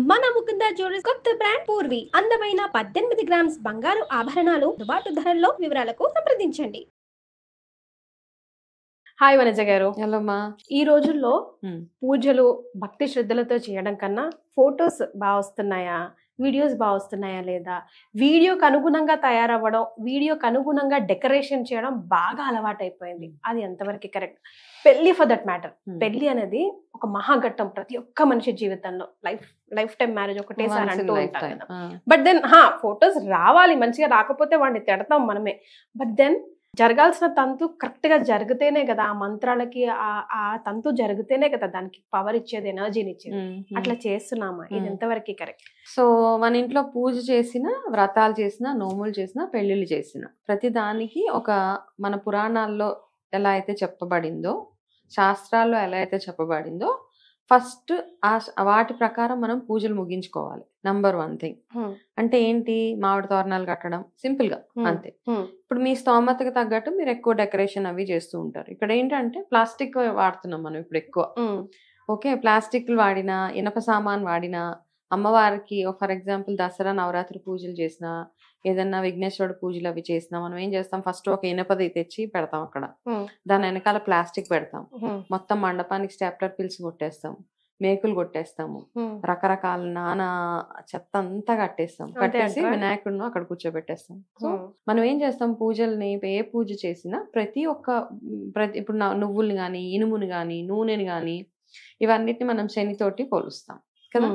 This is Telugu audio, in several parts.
మన ముకుంద జ్యువెలర్స్ కొత్త బ్రాండ్ పూర్వి అందమైన 18 గ్రామ్స్ బంగారు ఆభరణాలు అందుబాటు ధరల్లో వివరాలకు సంప్రదించండి. హాయ్ వనజ గారు. ఎలామా ఈ రోజుల్లో పూజలు భక్తి శ్రద్ధలతో చేయడం కన్నా ఫొటోస్ బాగా వస్తున్నాయా, వీడియోస్ బాగా వస్తున్నాయా లేదా, వీడియోకి అనుగుణంగా తయారవ్వడం, వీడియోకి అనుగుణంగా డెకరేషన్ చేయడం బాగా అలవాటైపోయింది. అది ఎంతవరకు కరెక్ట్? పెళ్లి ఫర్ దట్ మ్యాటర్, పెళ్లి అనేది ఒక మహాఘట్టం ప్రతి ఒక్క మనిషి జీవితంలో. లైఫ్ టైం మ్యారేజ్ ఒకటేసారి అంటూ ఉంటాం కదా. బట్ దెన్ ఫొటోస్ రావాలి, మంచిగా రాకపోతే వాడిని తిడతాం మనమే. బట్ దెన్ జరగాల్సిన తంతు కరెక్ట్ గా జరిగితేనే కదా, ఆ మంత్రాలకి ఆ తంతు జరిగితేనే కదా దానికి పవర్ ఇచ్చేది, ఎనర్జీని ఇచ్చేది. అట్లా చేస్తున్నామా? ఇది ఎంతవరకు కరెక్ట్? సో మన ఇంట్లో పూజ చేసిన, వ్రతాలు చేసిన, నోములు చేసిన, పెళ్లిళ్ళు చేసిన ప్రతి దానికి ఒక మన పురాణాల్లో ఎలా అయితే చెప్పబడిందో, శాస్త్రాల్లో ఎలా అయితే చెప్పబడిందో, ఫస్ట్ వాటి ప్రకారం మనం పూజలు ముగించుకోవాలి. Number 1 thing. అంటే ఏంటి? మామిడి తోరణాలు కట్టడం, సింపుల్ గా అంతే. ఇప్పుడు మీ స్తోమతకు తగ్గట్టు మీరు ఎక్కువ డెకరేషన్ అవి చేస్తూ ఉంటారు. ఇక్కడ ఏంటంటే ప్లాస్టిక్ వాడుతున్నాం మనం ఇప్పుడు ఎక్కువ. ఓకే, ప్లాస్టిక్లు వాడినా, ఇనప సామాన్ వాడినా, అమ్మవారికి ఫర్ ఎగ్జాంపుల్ దసరా నవరాత్రి పూజలు చేసినా, ఏదన్నా విఘ్నేశ్వరుడు పూజలు అవి చేసినా మనం ఏం చేస్తాం? ఫస్ట్ ఒక ఇనపది తెచ్చి పెడతాం అక్కడ, దాని వెనకాల ప్లాస్టిక్ పెడతాం, మొత్తం మండపానికి స్టాప్లర్ పిల్స్ కొట్టేస్తాం, మేకులు కొట్టేస్తాము, రకరకాల నానా చెత్త అంతా కట్టేస్తాం, కట్టేసి వినాయకుడిని అక్కడ కూర్చోబెట్టేస్తాం. సో మనం ఏం చేస్తాం? పూజల్ని ఏ పూజ చేసినా ప్రతి ఇప్పుడు నువ్వుల్ని గాని, ఇనుముని గాని, నూనెని గాని, ఇవన్నిటిని మనం శనితోటి పోలుస్తాం కదా.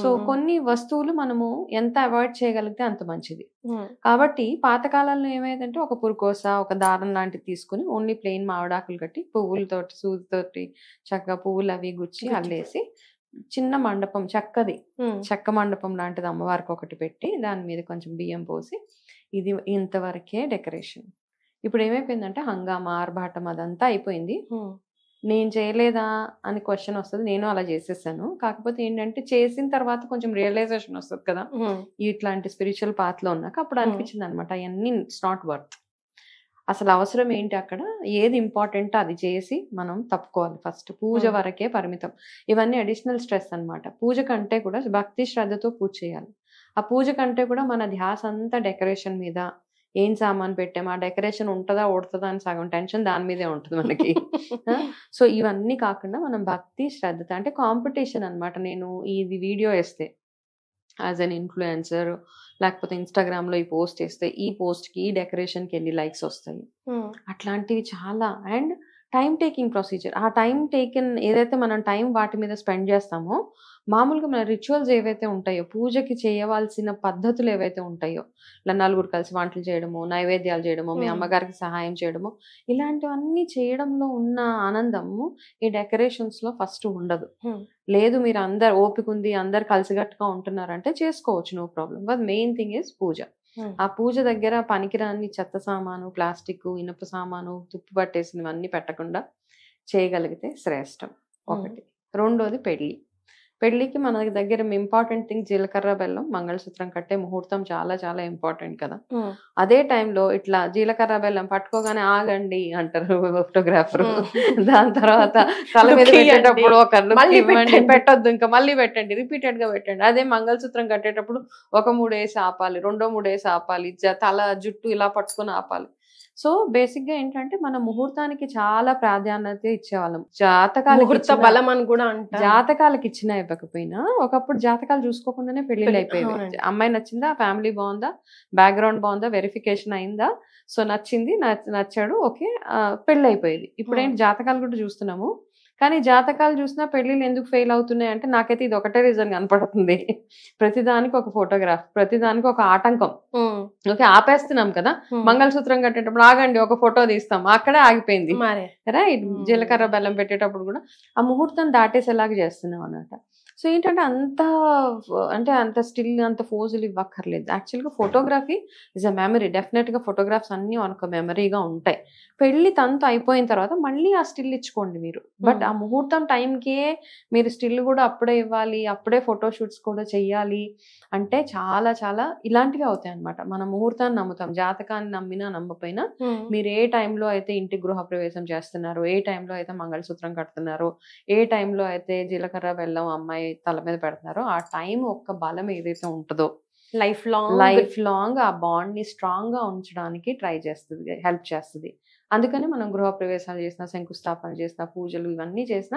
సో కొన్ని వస్తువులు మనము ఎంత అవాయిడ్ చేయగలిగితే అంత మంచిది. కాబట్టి పాతకాలంలో ఏమైందంటే ఒక పురుకోస, ఒక దారం లాంటిది తీసుకుని ఓన్లీ ప్లెయిన్ మామిడాకులు కట్టి పువ్వులతోటి, సూదితోటి చక్కగా పువ్వులు అవి గుచ్చి అల్లేసి చిన్న మండపం, చెక్క మండపం లాంటిది అమ్మవారికి ఒకటి పెట్టి దాని మీద కొంచెం బియ్యం పోసి, ఇది ఇంతవరకే డెకరేషన్. ఇప్పుడు ఏమైపోయిందంటే హంగామా, ఆర్భాటం అదంతా అయిపోయింది. నేను చేయలేదా అని క్వశ్చన్ వస్తుంది. నేను అలా చేసేసాను. కాకపోతే ఏంటంటే చేసిన తర్వాత కొంచెం రియలైజేషన్ వస్తుంది కదా, ఇట్లాంటి స్పిరిచువల్ పాత్ లో ఉన్నాక అప్పుడు అనిపించింది అనమాట, అవన్నీ ఇట్స్ నాట్ వర్త్. అసలు అవసరం ఏంటి? అక్కడ ఏది ఇంపార్టెంట్ అది చేసి మనం తప్పుకోవాలి. ఫస్ట్ పూజ వరకే పరిమితం. ఇవన్నీ అడిషనల్ స్ట్రెస్ అనమాట. పూజ కంటే కూడా భక్తి శ్రద్ధతో పూజ చేయాలి. ఆ పూజ కంటే కూడా మన ధ్యాస అంతా డెకరేషన్ మీద, ఏం సామాన్ పెట్టాము, ఆ డెకరేషన్ ఉంటుందా ఓడుతుందా అని సగం టెన్షన్ దాని మీదే ఉంటుంది మనకి. సో ఇవన్నీ కాకుండా మనం భక్తి శ్రద్ధత, అంటే కాంపిటీషన్ అనమాట. నేను ఇది వీడియో వేస్తే యాజ్ అన్ ఇన్ఫ్లుయెన్సర్, లేకపోతే ఇన్స్టాగ్రామ్ లో ఈ పోస్ట్ వేస్తే ఈ పోస్ట్ కి, ఈ డెకరేషన్ కి ఎన్ని లైక్స్ వస్తాయి, అట్లాంటివి చాలా. And time taking procedure. ఆ టైం టేకిన్ ఏదైతే మనం టైం వాటి మీద స్పెండ్ చేస్తామో, మామూలుగా మన రిచువల్స్ ఏవైతే ఉంటాయో, పూజకి చేయవలసిన పద్ధతులు ఏవైతే ఉంటాయో, ఇలా నలుగురు కలిసి వంటలు చేయడము, నైవేద్యాలు చేయడము, మీ అమ్మగారికి సహాయం చేయడము, ఇలాంటివన్నీ చేయడంలో ఉన్న ఆనందము ఈ డెకరేషన్స్ లో ఫస్ట్ ఉండదు. లేదు మీరు అందరు ఓపిక ఉంది, అందరు కలిసిగట్టుగా ఉంటున్నారంటే చేసుకోవచ్చు, no problem. But main thing is puja. ఆ పూజ దగ్గర పనికిరాని చెత్త సామాను, ప్లాస్టిక్, ఇనుప సామాను, తుప్పు పట్టేసినవన్నీ పెట్టకుండా చేయగలిగితే శ్రేష్టం. ఒకటి. రెండోది పెళ్లికి మన దగ్గర ఇంపార్టెంట్ థింగ్ జీలకర్ర, బెల్లం, మంగళసూత్రం కట్టే ముహూర్తం చాలా చాలా ఇంపార్టెంట్ కదా. అదే టైంలో ఇట్లా జీలకర్ర బెల్లం పట్టుకోగానే ఆగండి అంటారు ఫోటోగ్రాఫర్. దాని తర్వాత తల మీద పెట్టేటప్పుడు ఒక పెట్టొద్దు, ఇంకా మళ్ళీ పెట్టండి, రిపీటెడ్ గా పెట్టండి. అదే మంగళసూత్రం కట్టేటప్పుడు ఒక 3 వేసి ఆపాలి, 3 వేసి ఆపాలి, తల జుట్టు ఇలా పట్టుకొని ఆపాలి. సో బేసిక్ గా ఏంటంటే మన ముహూర్తానికి చాలా ప్రాధాన్యత ఇచ్చేవాళ్ళం. జాతకాలకి ఇచ్చినా ఇవ్వకపోయినా ఒకప్పుడు జాతకాలు చూసుకోకుండానే పెళ్లిళ్ళు అయిపోయేవి. అమ్మాయి నచ్చిందా, ఫ్యామిలీ బాగుందా, బ్యాక్గ్రౌండ్ బాగుందా, వెరిఫికేషన్ అయిందా, సో నచ్చింది, నచ్చాడు, ఓకే, పెళ్లి అయిపోయేది. ఇప్పుడు ఏంటి జాతకాలు కూడా చూస్తున్నాము, కానీ జాతకాలు చూసినా పెళ్లిళ్ళు ఎందుకు ఫెయిల్ అవుతున్నాయి అంటే నాకైతే ఇది ఒకటే రీజన్ కనపడుతుంది. ప్రతిదానికి ఒక ఫోటోగ్రాఫ్, ప్రతిదానికి ఒక ఆటంకం. ఓకే, ఆపేస్తున్నాం కదా. మంగళసూత్రం కట్టేటప్పుడు ఆగండి ఒక ఫోటో తీస్తాం, అక్కడే ఆగిపోయింది. రైట్. జీలకర్ర బెల్లం పెట్టేటప్పుడు కూడా ఆ ముహూర్తం దాటేసేలాగా చేస్తున్నాం అన్నమాట. సో ఏంటంటే అంత స్టిల్, అంత ఫోజులు ఇవ్వక్కర్లేదు. యాక్చువల్గా ఫోటోగ్రఫీ ఇస్ అ మెమరీ. డెఫినెట్గా ఫోటోగ్రాఫ్స్ అన్నీ ఒక మెమరీగా ఉంటాయి. పెళ్లి తంతు అయిపోయిన తర్వాత మళ్ళీ ఆ స్టిల్ ఇచ్చుకోండి మీరు. బట్ ఆ ముహూర్తం టైంకే మీరు స్టిల్ కూడా అప్పుడే ఇవ్వాలి, అప్పుడే ఫోటోషూట్స్ కూడా చెయ్యాలి అంటే చాలా చాలా ఇలాంటివి అవుతాయి అనమాట. మన ముహూర్తాన్ని నమ్ముతాం, జాతకాన్ని నమ్మినా నమ్మపోయినా మీరు ఏ టైంలో అయితే ఇంటి గృహ ప్రవేశం చేస్తున్నారు, ఏ టైంలో అయితే మంగళసూత్రం కడుతున్నారు, ఏ టైంలో అయితే జీలకర్ర బెల్లం అమ్మాయి అమ్మాయి తల మీద పెడుతున్నారో ఆ టైం ఒక్క బలం ఏదైతే ఉంటుందో లైఫ్ లాంగ్ ఆ బాండ్ ని స్ట్రాంగ్ గా ఉంచడానికి ట్రై చేస్తుంది, హెల్ప్ చేస్తుంది. అందుకని మనం గృహప్రవేశాలు చేసిన, శంకుస్థాపన చేసిన, పూజలు ఇవన్నీ చేసిన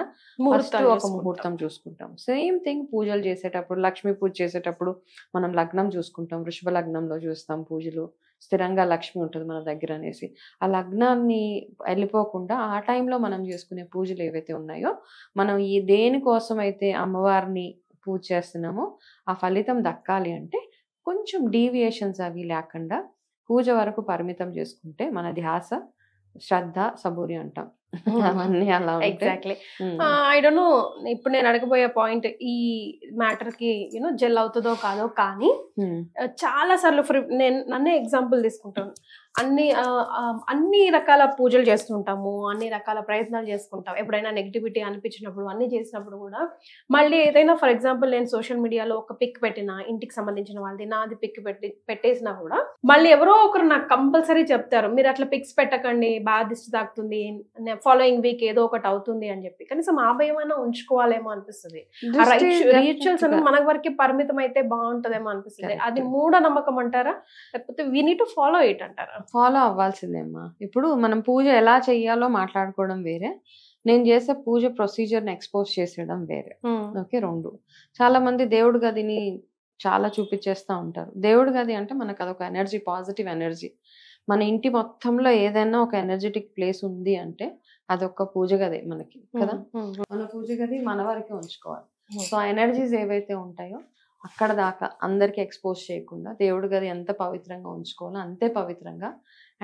ఫస్ట్ ఒక ముహూర్తం చూసుకుంటాం. సేమ్ థింగ్ పూజలు చేసేటప్పుడు, లక్ష్మీ పూజ చేసేటప్పుడు మనం లగ్నం చూసుకుంటాం. వృషభ లగ్నంలో చూస్తాం పూజలు, స్థిరంగా లక్ష్మి ఉంటుంది మన దగ్గర అనేసి. ఆ లగ్నాన్ని వెళ్ళిపోకుండా ఆ టైంలో మనం చేసుకునే పూజలు ఏవైతే ఉన్నాయో, మనం ఈ దేనికోసం అయితే అమ్మవారిని పూజ చేస్తున్నామో ఆ ఫలితం దక్కాలి అంటే కొంచెం డీవియేషన్స్ అవి లేకుండా పూజ వరకు పరిమితం చేసుకుంటే మన ధ్యాస, శ్రద్ధ, సబూరి అంటాం అవన్నీ అలా ఎగ్జాక్ట్లీ. ఐ డోంట్ నో ఇప్పుడు నేను అడగబోయే పాయింట్ ఈ మ్యాటర్ కి యూనో జెల్ అవుతుందో కాదో, కానీ చాలా సార్లు నేను నన్నే ఎగ్జాంపుల్ తీసుకుంటాను. అన్ని రకాల పూజలు చేస్తుంటాము, అన్ని రకాల ప్రయత్నాలు చేసుకుంటాం. ఎప్పుడైనా నెగిటివిటీ అనిపించినప్పుడు అన్ని చేసినప్పుడు కూడా మళ్ళీ ఏదైనా ఫర్ ఎగ్జాంపుల్ నేను సోషల్ మీడియాలో ఒక పిక్ పెట్టినా, ఇంటికి సంబంధించిన వాళ్ళది నాది పిక్ పెట్టేసినా కూడా మళ్ళీ ఎవరో ఒకరు నాకు కంపల్సరీ చెప్తారు, మీరు అట్లా పిక్స్ పెట్టకండి, బాగా దిష్టి తాకుతుంది, ఫాలోయింగ్ వీక్ ఏదో ఒకటి అవుతుంది అని చెప్పి. కనీసం ఆ భయమైనా ఉంచుకోవాలేమో అనిపిస్తుంది. రిచువల్స్ అనేది మన వరకు పరిమితం అయితే బాగుంటదేమో అనిపిస్తుంది. అది మూఢనమ్మకం అంటారా, లేకపోతే we need to follow it అంటారా? ఫాలో అవ్వాల్సిందేమ్మా. ఇప్పుడు మనం పూజ ఎలా చెయ్యాలో మాట్లాడుకోవడం వేరే, నేను చేసే పూజ ప్రొసీజర్ని ఎక్స్పోజ్ చేసేయడం వేరే. ఓకే, రెండు. చాలా మంది దేవుడి గదిని చాలా చూపించేస్తూ ఉంటారు. దేవుడి గది అంటే మనకు అదొక ఎనర్జీ, పాజిటివ్ ఎనర్జీ. మన ఇంటి మొత్తంలో ఏదైనా ఒక ఎనర్జెటిక్ ప్లేస్ ఉంది అంటే అదొక పూజ గదే మనకి కదా. మన పూజ గది మన వరకే ఉంచుకోవాలి. సో ఆ ఎనర్జీస్ ఏవైతే ఉంటాయో అక్కడ దాకా అందరికి ఎక్స్పోజ్ చేయకుండా దేవుడి గది ఎంత పవిత్రంగా ఉంచుకోవాలో అంతే పవిత్రంగా.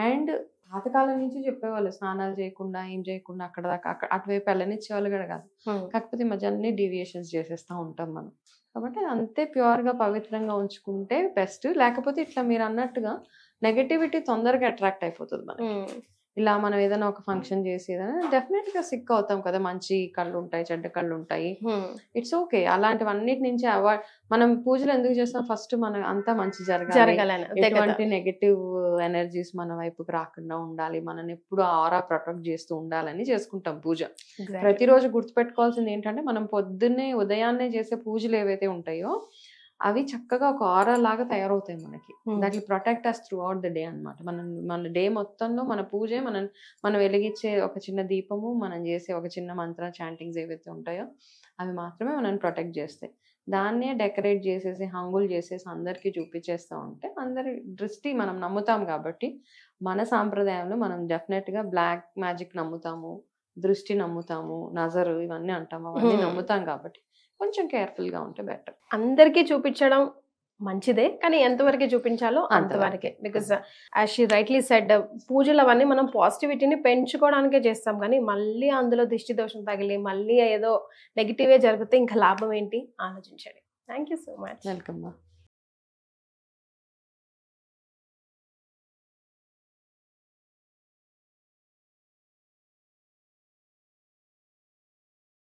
అండ్ పాతకాలం నుంచి చెప్పేవాళ్ళు స్నానాలు చేయకుండా ఏం చేయకుండా అక్కడ దాకా అటువైపు వెళ్ళనిచ్చేవాళ్ళు కూడా కాదు. కాకపోతే ఈ మధ్య అన్ని డీవియేషన్స్ చేసేస్తూ ఉంటాం మనం. కాబట్టి అంతే ప్యూర్గా పవిత్రంగా ఉంచుకుంటే బెస్ట్. లేకపోతే ఇట్లా మీరు అన్నట్టుగా నెగటివిటీ తొందరగా అట్రాక్ట్ అయిపోతుంది మనకి. ఇలా మనం ఏదైనా ఒక ఫంక్షన్ చేసి ఏదైనా డెఫినెట్ గా సిక్ అవుతాం కదా, మంచి కళ్ళు ఉంటాయి, చెడ్డ కళ్ళు ఉంటాయి. It's okay. అలాంటివన్నిటి నుంచి అవాయిడ్. మనం పూజలు ఎందుకు చేస్తాం, ఫస్ట్ మనం అంతా మంచి జరగాలి, ఎటువంటి నెగటివ్ ఎనర్జీస్ మన వైపుకి రాకుండా ఉండాలి, మనం ఎప్పుడు ఆరా ప్రొటెక్ట్ చేస్తూ ఉండాలని చేసుకుంటాం పూజ. ప్రతిరోజు గుర్తుపెట్టుకోవాల్సింది ఏంటంటే మనం పొద్దున్నే ఉదయాన్నే చేసే పూజలు ఏవైతే ఉంటాయో అవి చక్కగా ఒక ఆరా లాగా తయారవుతాయి మనకి. That will protect us throughout the day అనమాట. మన డే మొత్తంలో మన పూజే, మనం వెలిగించే ఒక చిన్న దీపము, మనం చేసే ఒక చిన్న మంత్ర చాంటింగ్స్ ఏవైతే ఉంటాయో అవి మాత్రమే మనల్ని ప్రొటెక్ట్ చేస్తాయి. దాన్నే డెకరేట్ చేసేసి హంగులు చేసేసి అందరికీ చూపించేస్తూ ఉంటే అందరి దృష్టి మనం నమ్ముతాం కాబట్టి మన సాంప్రదాయంలో మనం డెఫినెట్గా బ్లాక్ మ్యాజిక్ నమ్ముతాము, దృష్టి నమ్ముతాము, నజరు ఇవన్నీ అంటాము, అవన్నీ నమ్ముతాం కాబట్టి కొంచెం కేర్ఫుల్గా ఉంటే బెటర్. అందరికీ చూపించడం మంచిదే, కానీ ఎంతవరకు చూపించాలో అంతవరకే. Because as she rightly said, పూజలు అవన్నీ మనం పాజిటివిటీని పెంచుకోవడానికే చేస్తాం, కానీ మళ్ళీ అందులో దిష్టి దోషం తగిలి మళ్ళీ ఏదో నెగిటివే జరిగితే ఇంకా లాభం ఏంటి ఆలోచించండి. Thank you so much. Welcome.